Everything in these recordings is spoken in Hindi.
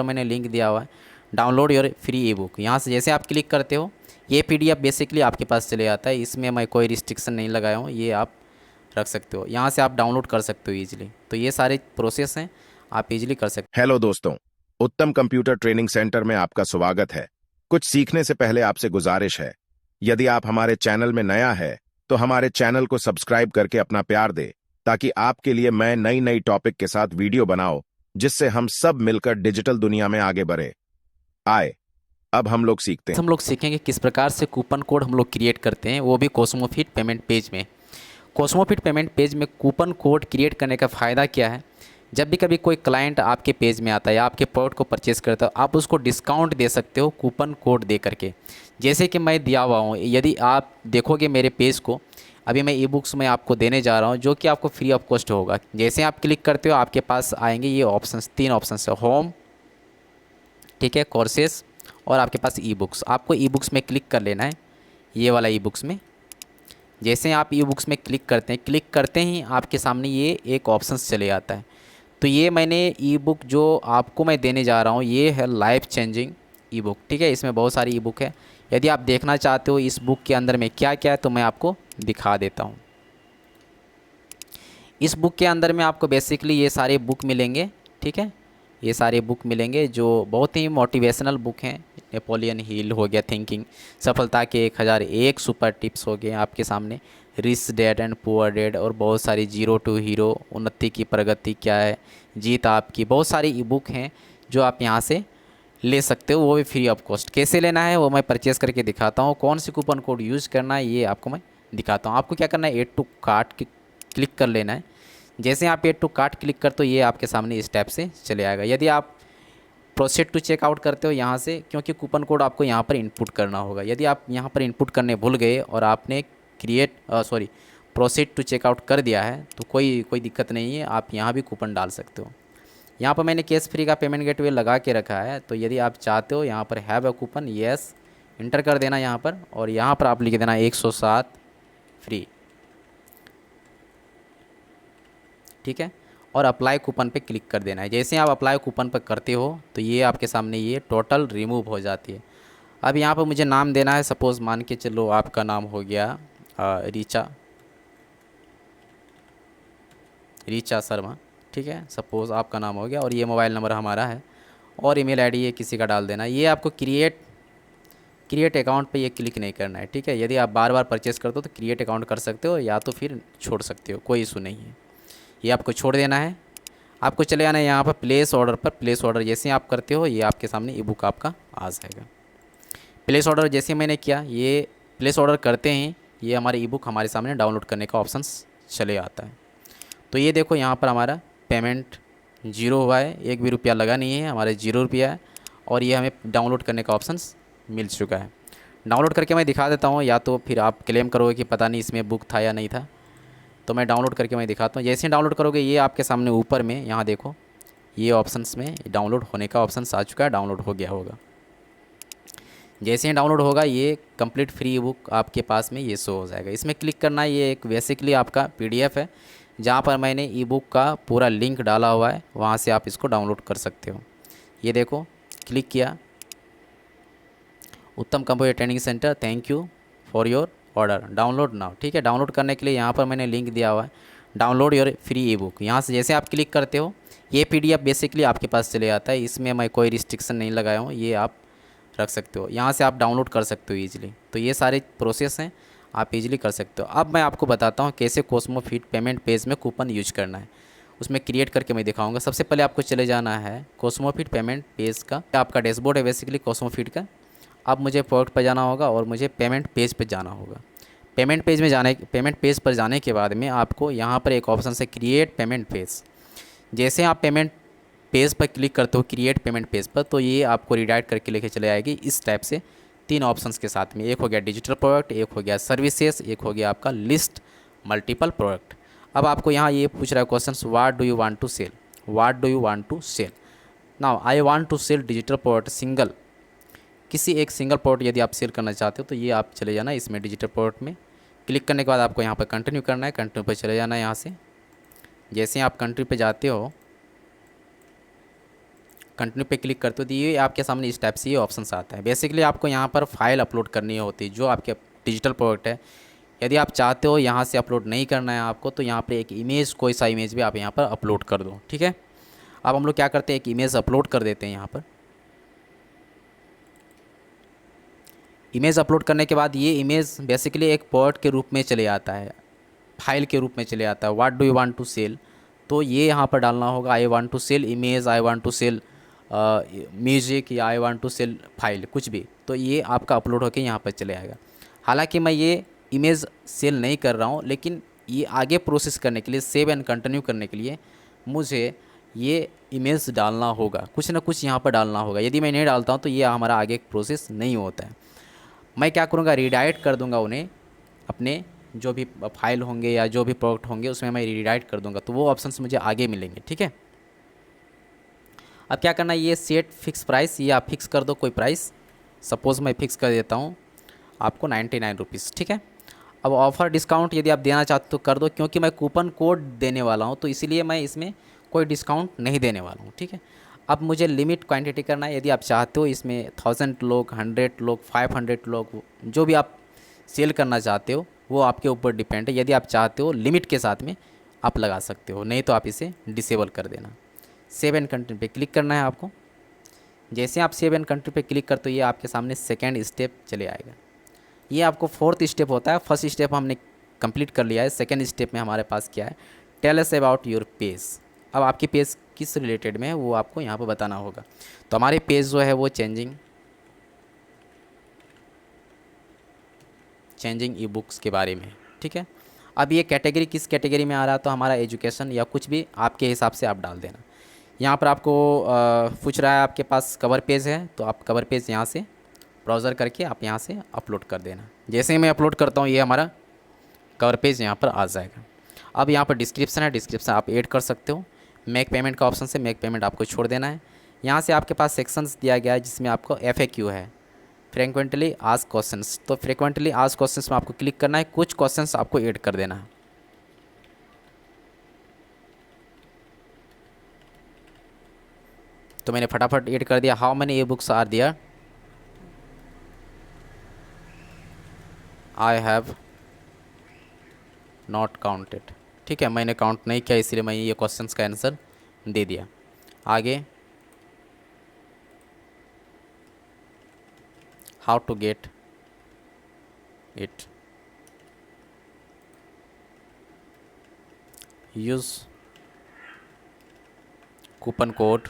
तो मैंने लिंक दिया हुआ है, download your free E book. यहाँ से जैसे आप क्लिक करते हो ये पीडीएफ बेसिकली आपके पास चले जाता है। इसमें मैं कोई रिस्ट्रिक्शन नहीं लगाया हूँ, ये आप रख सकते हो। यहाँ से आप डाउनलोड कर सकते हो ईजिली। तो ये सारे प्रोसेस हैं, आप ईजिली कर सकते हेलो दोस्तों, उत्तम कंप्यूटर ट्रेनिंग सेंटर में आपका स्वागत है। कुछ सीखने से पहले आपसे गुजारिश है, यदि आप हमारे चैनल में नया है तो हमारे चैनल को सब्सक्राइब करके अपना प्यार दे, ताकि आपके लिए मैं नई नई टॉपिक के साथ वीडियो बनाऊं, जिससे हम सब मिलकर डिजिटल दुनिया में आगे बढ़े। आए अब हम लोग सीखते हैं। हम लोग सीखेंगे किस प्रकार से कूपन कोड हम लोग क्रिएट करते हैं, वो भी कॉस्मोफिट पेमेंट पेज में। कॉस्मोफिट पेमेंट पेज में कूपन कोड क्रिएट करने का फ़ायदा क्या है, जब भी कभी कोई क्लाइंट आपके पेज में आता है या आपके प्रोडक्ट को परचेस करता है, आप उसको डिस्काउंट दे सकते हो कूपन कोड दे करके। जैसे कि मैं दिया हुआ हूँ, यदि आप देखोगे मेरे पेज को, अभी मैं ई बुक्स में आपको देने जा रहा हूँ जो कि आपको फ्री ऑफ कॉस्ट होगा। जैसे आप क्लिक करते हो आपके पास आएंगे ये ऑप्शंस, 3 ऑप्शंस है, होम, ठीक है, कोर्सेस और आपके पास ई बुक्स। आपको ई बुक्स में क्लिक कर लेना है, ये वाला ई बुक्स में। जैसे आप ई बुक्स में क्लिक करते हैं, क्लिक करते ही आपके सामने ये एक ऑप्शंस चले आता है। तो ये मैंने ई बुक जो आपको मैं देने जा रहा हूँ ये है लाइफ चेंजिंग ई बुक, ठीक है। इसमें बहुत सारी ई बुक है। यदि आप देखना चाहते हो इस बुक के अंदर में क्या क्या है तो मैं आपको दिखा देता हूँ। इस बुक के अंदर में आपको बेसिकली ये सारे बुक मिलेंगे, ठीक है। ये सारे बुक मिलेंगे जो बहुत ही मोटिवेशनल बुक हैं। नेपोलियन हिल हो गया, थिंकिंग, सफलता के 1001 सुपर टिप्स हो गए आपके सामने, rich dad and poor dad, और बहुत सारी जीरो टू हीरो, उन्नति की प्रगति क्या है, जीत आपकी, बहुत सारी ई बुक हैं जो आप यहाँ से ले सकते हो, वो भी फ्री ऑफ कॉस्ट। कैसे लेना है वो मैं परचेस करके दिखाता हूँ, कौन सी कूपन कोड यूज़ करना है ये आपको मैं दिखाता हूँ। आपको क्या करना है, एड टू कार्ट क्लिक कर लेना है। जैसे आप एड टू कार्ट क्लिक कर तो ये आपके सामने इस टाइप से चले आएगा। यदि आप प्रोसीड टू चेकआउट करते हो यहाँ से, क्योंकि कूपन कोड आपको यहाँ पर इनपुट करना होगा। यदि आप यहाँ पर इनपुट करने भूल गए और आपने प्रोसीड टू चेकआउट कर दिया है तो कोई दिक्कत नहीं है, आप यहाँ भी कूपन डाल सकते हो। यहाँ पर मैंने केस फ्री का पेमेंट गेटवे लगा के रखा है, तो यदि आप चाहते हो यहाँ पर have a coupon, yes inter कर देना यहाँ पर, और यहाँ पर आप लिख देना 107 फ्री, ठीक है, और अप्लाई कूपन पे क्लिक कर देना है। जैसे आप अप्लाई कूपन पर करते हो तो ये आपके सामने ये टोटल रिमूव हो जाती है। अब यहाँ पर मुझे नाम देना है, सपोज़ मान के चलो आपका नाम हो गया रीचा शर्मा, ठीक है, सपोज़ आपका नाम हो गया, और ये मोबाइल नंबर हमारा है और ईमेल आईडी ये किसी का डाल देना। ये आपको क्रिएट अकाउंट पे ये क्लिक नहीं करना है, ठीक है। यदि आप बार बार परचेस करते हो तो क्रिएट अकाउंट कर सकते हो या तो फिर छोड़ सकते हो, कोई इशू नहीं है। ये आपको छोड़ देना है। आपको चले जाना है यहाँ पर प्लेस ऑर्डर पर। प्लेस ऑर्डर जैसे ही आप करते हो ये आपके सामने ई बुक आपका आ जाएगा। प्लेस ऑर्डर जैसे मैंने किया, ये प्लेस ऑर्डर करते हैं ये हमारे ई बुक हमारे सामने डाउनलोड करने का ऑप्शंस चले आता है। तो ये देखो यहाँ पर हमारा पेमेंट 0 हुआ है, 1 भी रुपया लगा नहीं है, हमारे 0 रुपया है, और ये हमें डाउनलोड करने का ऑप्शंस मिल चुका है। डाउनलोड करके मैं दिखा देता हूँ, या तो फिर आप क्लेम करोगे कि पता नहीं इसमें बुक था या नहीं था। तो मैं डाउनलोड करके मैं दिखाता हूँ। जैसे ही डाउनलोड करोगे ये आपके सामने ऊपर में यहाँ देखो ये ऑप्शंस में डाउनलोड होने का ऑप्शंस आ चुका है, डाउनलोड हो गया होगा। जैसे ही डाउनलोड होगा ये कंप्लीट फ्री बुक आपके पास में ये शो हो जाएगा। इसमें क्लिक करना है। ये एक बेसिकली आपका पीडीएफ है जहाँ पर मैंने ई बुक का पूरा लिंक डाला हुआ है, वहाँ से आप इसको डाउनलोड कर सकते हो। ये देखो क्लिक किया, उत्तम computer training centre, thank you for your order, download now, ठीक है। डाउनलोड करने के लिए यहाँ पर मैंने लिंक दिया हुआ है, download your free E book. यहाँ से जैसे आप क्लिक करते हो ये पीडीएफ बेसिकली आपके पास चले आता है। इसमें मैं कोई रिस्ट्रिक्शन नहीं लगाया हूँ, ये आप रख सकते हो। यहाँ से आप डाउनलोड कर सकते हो ईजिली। तो ये सारे प्रोसेस हैं, आप इजीली कर सकते हो। अब मैं आपको बताता हूँ कैसे कॉस्मोफिट पेमेंट पेज में कूपन यूज करना है, उसमें क्रिएट करके मैं दिखाऊंगा। सबसे पहले आपको चले जाना है कॉस्मोफिट पेमेंट पेज का, आपका डैशबोर्ड है बेसिकली कॉस्मोफिट का। अब मुझे प्रोडक्ट पर जाना होगा और मुझे पेमेंट पेज पर जाना होगा। पेमेंट पेज पर जाने के बाद में आपको यहाँ पर एक ऑप्शन से क्रिएट पेमेंट पेज। जैसे आप पेमेंट पेज पर क्लिक करते हो क्रिएट पेमेंट पेज पर, तो ये आपको रिडायरेक्ट करके लेके चले आएगी इस टाइप से 3 ऑप्शंस के साथ में। एक हो गया डिजिटल प्रोडक्ट, एक हो गया सर्विसेज, एक हो गया आपका लिस्ट मल्टीपल प्रोडक्ट। अब आपको यहाँ ये पूछ रहा है question, what do you want to sell, what do you want to sell. Now I want to sell digital product single, किसी एक सिंगल प्रोडक्ट यदि आप सेल करना चाहते हो तो ये आप चले जाना इसमें डिजिटल प्रोडक्ट में। क्लिक करने के बाद आपको यहाँ पर कंटिन्यू करना है, कंटिन्यू पर चले जाना है। यहाँ से जैसे आप कंट्री पे जाते हो, कंटिन्यू पे क्लिक करते हो तो ये आपके सामने इस टाइप से ये ऑप्शंस आता है। बेसिकली आपको यहाँ पर फाइल अपलोड करनी होती है जो आपके डिजिटल प्रोडक्ट है। यदि आप चाहते हो यहाँ से अपलोड नहीं करना है आपको, तो यहाँ पर एक इमेज, कोई सा इमेज भी आप यहाँ पर अपलोड कर दो, ठीक है। अब हम लोग क्या करते हैं, एक इमेज अपलोड कर देते हैं यहाँ पर। इमेज अपलोड करने के बाद ये इमेज बेसिकली एक पोर्ट के रूप में चले आता है, फाइल के रूप में चले आता है। What do you want to sell, तो ये यहाँ पर डालना होगा I want to sell image, I want to sell music, या I want to sell file, कुछ भी। तो ये आपका अपलोड होकर यहाँ पर चले आएगा। हालांकि मैं ये इमेज सेल नहीं कर रहा हूँ, लेकिन ये आगे प्रोसेस करने के लिए, सेव एंड कंटिन्यू करने के लिए मुझे ये इमेज डालना होगा, कुछ ना कुछ यहाँ पर डालना होगा। यदि मैं नहीं डालता हूँ तो ये हमारा आगे प्रोसेस नहीं होता है। मैं क्या करूँगा, रीडायरेक्ट कर दूँगा उन्हें, अपने जो भी फाइल होंगे या जो भी प्रोडक्ट होंगे उसमें मैं रीडायरेक्ट कर दूँगा, तो वो ऑप्शंस मुझे आगे मिलेंगे, ठीक है। अब क्या करना है, ये सेट फिक्स प्राइस, ये आप फिक्स कर दो कोई प्राइस। सपोज़ मैं फिक्स कर देता हूँ आपको 99 रुपीज़, ठीक है। अब ऑफ़र डिस्काउंट यदि आप देना चाहते तो कर दो, क्योंकि मैं कूपन कोड देने वाला हूँ तो इसीलिए मैं इसमें कोई डिस्काउंट नहीं देने वाला हूँ, ठीक है। अब मुझे लिमिट क्वांटिटी करना है। यदि आप चाहते हो इसमें 1000 लोग, 100 लोग, 500 लोग, जो भी आप सेल करना चाहते हो वो आपके ऊपर डिपेंड है। यदि आप चाहते हो लिमिट के साथ में आप लगा सकते हो, नहीं तो आप इसे डिसेबल कर देना। सेव एंड कंटिन्यू पे क्लिक करना है आपको। जैसे आप सेव एंड कंटिन्यू पे क्लिक करते हो ये आपके सामने सेकेंड स्टेप चले आएगा। ये आपको फोर्थ स्टेप होता है। फर्स्ट स्टेप हमने कंप्लीट कर लिया है। सेकेंड स्टेप में हमारे पास क्या है, tell us about your page. अब आपकी पेज किस रिलेटेड में है वो आपको यहाँ पर बताना होगा। तो हमारे पेज जो है वो चेंजिंग ई बुक्स के बारे में, ठीक है। अब ये कैटेगरी किस कैटेगरी में आ रहा है, तो हमारा एजुकेशन या कुछ भी आपके हिसाब से आप डाल देना। यहाँ पर आपको पूछ रहा है आपके पास कवर पेज है, तो आप कवर पेज यहाँ से ब्राउज़र करके आप यहाँ से अपलोड कर देना। जैसे ही मैं अपलोड करता हूँ ये हमारा कवर पेज यहाँ पर आ जाएगा। अब यहाँ पर डिस्क्रिप्शन है, डिस्क्रिप्शन आप ऐड कर सकते हो। मेक पेमेंट का ऑप्शन से मेक पेमेंट आपको छोड़ देना है। यहाँ से आपके पास सेक्शंस दिया गया है जिसमें आपको FAQ है, फ्रिक्वेंटली आस्क्ड क्वेश्चंस। तो फ्रिक्वेंटली आस्क्ड क्वेश्चंस में आपको क्लिक करना है, कुछ क्वेश्चंस आपको ऐड कर देना है। तो मैंने फटाफट ऐड कर दिया। How many ebooks are there, I have not counted, ठीक है। मैंने काउंट नहीं किया इसलिए मैं ये क्वेश्चंस का आंसर दे दिया। आगे how to get it, use coupon code,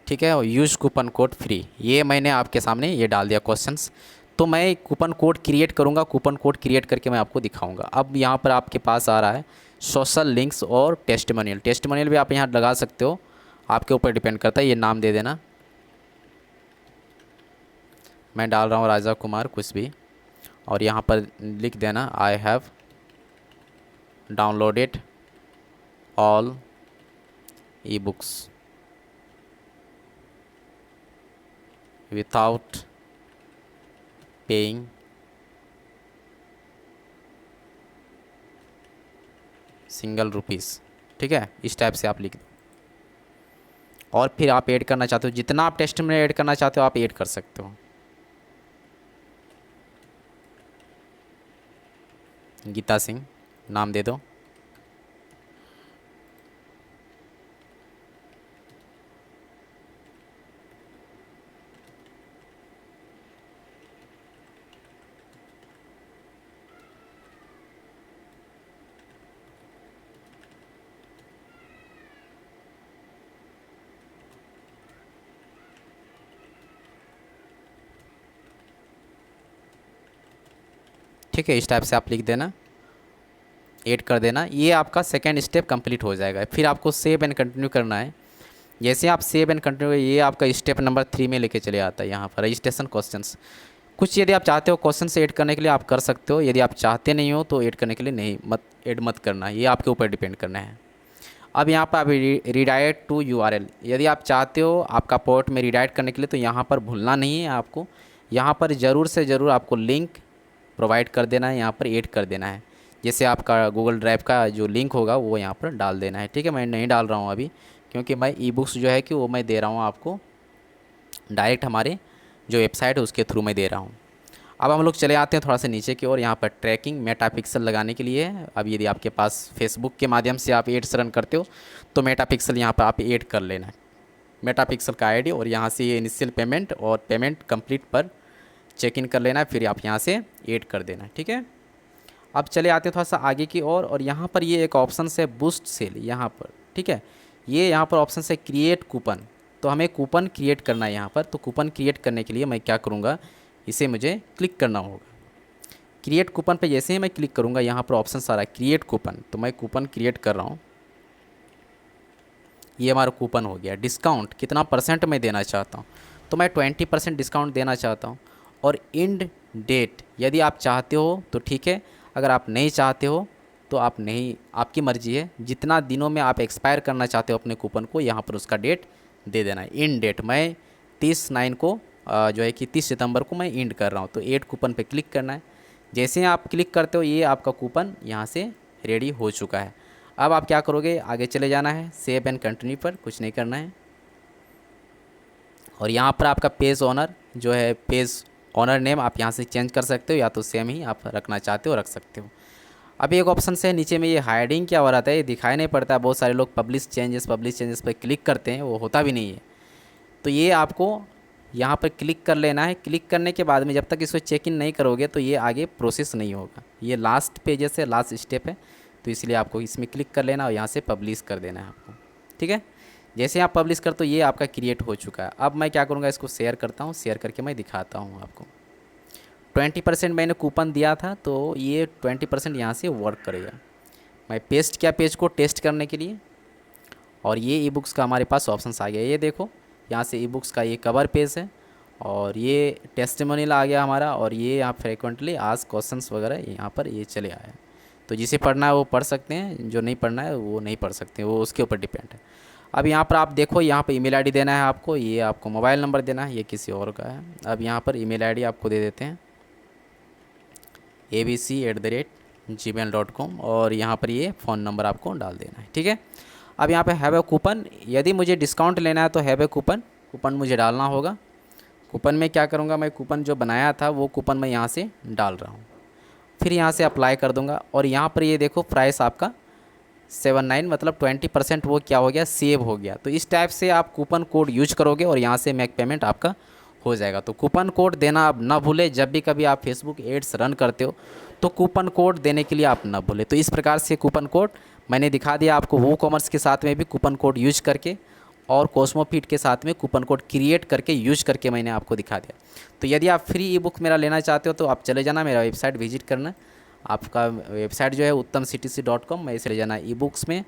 ठीक है, और यूज कूपन कोड फ्री। ये मैंने आपके सामने ये डाल दिया क्वेश्चंस। तो मैं कूपन कोड क्रिएट करूँगा, कूपन कोड क्रिएट करके मैं आपको दिखाऊंगा। अब यहाँ पर आपके पास आ रहा है सोशल लिंक्स और टेस्टिमोनियल। टेस्टिमोनियल भी आप यहाँ लगा सकते हो, आपके ऊपर डिपेंड करता है। ये नाम दे देना, मैं डाल रहा हूँ राजा कुमार कुछ भी, और यहाँ पर लिख देना I have downloaded all e books without paying single rupees, ठीक है। इस टाइप से आप लिख दो। और फिर आप ऐड करना चाहते हो, जितना आप टेस्ट में ऐड करना चाहते हो आप ऐड कर सकते हो। गीता सिंह नाम दे दो। ठीक है, इस टाइप से आप लिख देना, ऐड कर देना। ये आपका सेकेंड स्टेप कंप्लीट हो जाएगा। फिर आपको सेव एंड कंटिन्यू करना है। जैसे आप सेव एंड कंटिन्यू, ये आपका स्टेप नंबर 3 में लेके चले आता है। यहाँ पर रजिस्ट्रेशन क्वेश्चंस, कुछ यदि आप चाहते हो क्वेश्चन ऐड करने के लिए आप कर सकते हो। यदि आप चाहते नहीं हो तो ऐड करने के लिए नहीं, मत करना, ये आपके ऊपर डिपेंड करना है। अब यहाँ पर आप रीडायरेक्ट टू URL, यदि आप चाहते हो आपका पोर्ट में रीडायरेक्ट करने के लिए, तो यहाँ पर भूलना नहीं है आपको। यहाँ पर ज़रूर से ज़रूर आपको लिंक प्रोवाइड कर देना है, यहाँ पर ऐड कर देना है। जैसे आपका गूगल ड्राइव का जो लिंक होगा वो यहाँ पर डाल देना है, ठीक है। मैं नहीं डाल रहा हूँ अभी, क्योंकि मैं ई बुक्स जो है कि वो मैं दे रहा हूँ आपको डायरेक्ट हमारे जो वेबसाइट है उसके थ्रू मैं दे रहा हूँ। अब हम लोग चले आते हैं थोड़ा सा नीचे की ओर। यहाँ पर ट्रैकिंग मेटापिक्सल लगाने के लिए है। अब यदि आपके पास फेसबुक के माध्यम से आप एड्स रन करते हो तो मेटापिक्सल यहाँ पर आप ऐड कर लेना है, मेटापिक्सल का आईडी, और यहाँ से ये इनिशियल पेमेंट और पेमेंट कंप्लीट पर चेक इन कर लेना है, फिर आप यहाँ से ऐड कर देना है, ठीक है। अब चले आते हैं थोड़ा सा आगे की ओर, और यहाँ पर ये एक ऑप्शन है बूस्ट सेल यहाँ पर, ठीक है। ये यहाँ पर ऑप्शन है क्रिएट कूपन, तो हमें कूपन क्रिएट करना है यहाँ पर। तो कूपन क्रिएट करने के लिए मैं क्या करूँगा, इसे मुझे क्लिक करना होगा। क्रिएट कूपन पे जैसे ही मैं क्लिक करूँगा यहाँ पर ऑप्शन सारा क्रिएट कूपन, तो मैं कूपन क्रिएट कर रहा हूँ। ये हमारा कूपन हो गया। डिस्काउंट कितना परसेंट मैं देना चाहता हूँ, तो मैं 20% डिस्काउंट देना चाहता हूँ। और एंड डेट यदि आप चाहते हो तो ठीक है, अगर आप नहीं चाहते हो तो आप नहीं, आपकी मर्ज़ी है। जितना दिनों में आप एक्सपायर करना चाहते हो अपने कूपन को, यहाँ पर उसका डेट दे देना है। एंड डेट मैं 30/9 को जो है कि 30 सितंबर को मैं एंड कर रहा हूँ, तो ऐड कूपन पे क्लिक करना है। जैसे ही आप क्लिक करते हो ये आपका कूपन यहाँ से रेडी हो चुका है। अब आप क्या करोगे, आगे चले जाना है, सेव एंड कंटिन्यू पर, कुछ नहीं करना है। और यहाँ पर आपका पेज ऑनर जो है, पेज ऑनर नेम आप यहाँ से चेंज कर सकते हो, या तो सेम ही आप रखना चाहते हो रख सकते हो। अब एक ऑप्शन से नीचे में ये हाइडिंग क्या हो रहा था, ये दिखाई नहीं पड़ता है। बहुत सारे लोग पब्लिश चेंजेस पर क्लिक करते हैं, वो होता भी नहीं है। तो ये आपको यहाँ पर क्लिक कर लेना है। क्लिक करने के बाद में जब तक इसको चेक इन नहीं करोगे तो ये आगे प्रोसेस नहीं होगा। ये लास्ट पेजेस है, लास्ट स्टेप है, तो इसलिए आपको इसमें क्लिक कर लेना और यहाँ से पब्लिश कर देना है आपको, ठीक है। जैसे आप पब्लिश कर तो ये आपका क्रिएट हो चुका है। अब मैं क्या करूँगा, इसको शेयर करता हूँ, शेयर करके मैं दिखाता हूँ आपको। 20% मैंने कूपन दिया था, तो ये 20% यहाँ से वर्क करेगा। मैं पेस्ट किया पेज को टेस्ट करने के लिए, और ये ई बुक्स का हमारे पास ऑप्शन आ गया। ये देखो यहाँ से ई बुक्स का ये कवर पेज है, और ये टेस्टिमोनियल आ गया हमारा, और ये यहाँ फ्रिक्वेंटली आस्क्ड क्वेश्चंस वगैरह यहाँ पर ये चले आया है। तो जिसे पढ़ना है वो पढ़ सकते हैं, जो नहीं पढ़ना है वो नहीं पढ़ सकते, वो उसके ऊपर डिपेंड है। अब यहाँ पर आप देखो, यहाँ पर ईमेल आईडी देना है आपको, ये आपको मोबाइल नंबर देना है, ये किसी और का है। अब यहाँ पर ईमेल आईडी आपको दे देते हैं abc@gmail.com, और यहाँ पर ये फ़ोन नंबर आपको डाल देना है, ठीक है। अब यहाँ पे हैव ए कूपन, यदि मुझे डिस्काउंट लेना है तो हैव ए कूपन, कूपन मुझे डालना होगा। कूपन में क्या करूँगा, मैं कूपन जो बनाया था वो कूपन मैं यहाँ से डाल रहा हूँ, फिर यहाँ से अप्लाई कर दूँगा। और यहाँ पर ये देखो प्राइस आपका 79, मतलब 20% वो क्या हो गया, सेव हो गया। तो इस टाइप से आप कूपन कोड यूज करोगे और यहाँ से मेक पेमेंट आपका हो जाएगा। तो कूपन कोड देना आप ना भूलें, जब भी कभी आप फेसबुक एड्स रन करते हो तो कूपन कोड देने के लिए आप ना भूलें। तो इस प्रकार से कूपन कोड मैंने दिखा दिया आपको। वो कॉमर्स के साथ में भी कूपन कोड यूज करके, और कॉस्मोफिट के साथ में कूपन कोड क्रिएट करके यूज करके मैंने आपको दिखा दिया। तो यदि आप फ्री ई बुक मेरा लेना चाहते हो तो आप चले जाना, मेरा वेबसाइट विजिट करना। आपका वेबसाइट जो है uttamctc.com, मैं इसे ले जाना ई बुक्स में,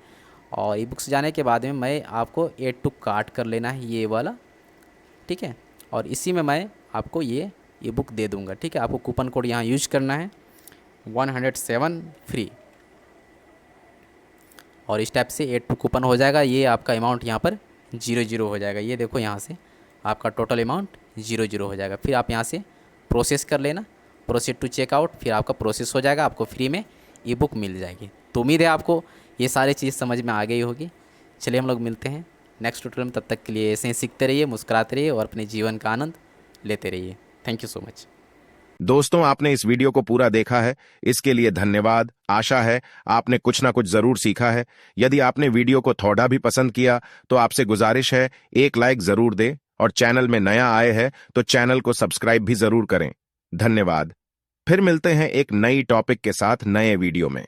और ई बुक्स जाने के बाद में मैं आपको ऐड टू कार्ट कर लेना है ये वाला, ठीक है। और इसी में मैं आपको ये ई बुक दे दूँगा, ठीक है। आपको कूपन कोड यहाँ यूज करना है 107 फ्री, और इस टाइप से ऐड टू कूपन हो जाएगा। ये आपका अमाउंट यहाँ पर 0 हो जाएगा। ये देखो यहाँ से आपका टोटल अमाउंट 0 हो जाएगा। फिर आप यहाँ से प्रोसेस कर लेना, प्रोसीड टू चेकआउट, फिर आपका प्रोसेस हो जाएगा, आपको फ्री में ई बुक मिल जाएगी। तो उम्मीद है आपको ये सारी चीज़ समझ में आ गई होगी। चलिए हम लोग मिलते हैं नेक्स्ट ट्यूटोरियल में, तब तक के लिए ऐसे ही सीखते रहिए, मुस्कुराते रहिए और अपने जीवन का आनंद लेते रहिए। Thank you so much. दोस्तों, आपने इस वीडियो को पूरा देखा है, इसके लिए धन्यवाद। आशा है आपने कुछ ना कुछ जरूर सीखा है। यदि आपने वीडियो को थोड़ा भी पसंद किया तो आपसे गुजारिश है, एक लाइक जरूर दें, और चैनल में नया आए हैं तो चैनल को सब्सक्राइब भी जरूर करें। धन्यवाद। फिर मिलते हैं एक नई टॉपिक के साथ नए वीडियो में।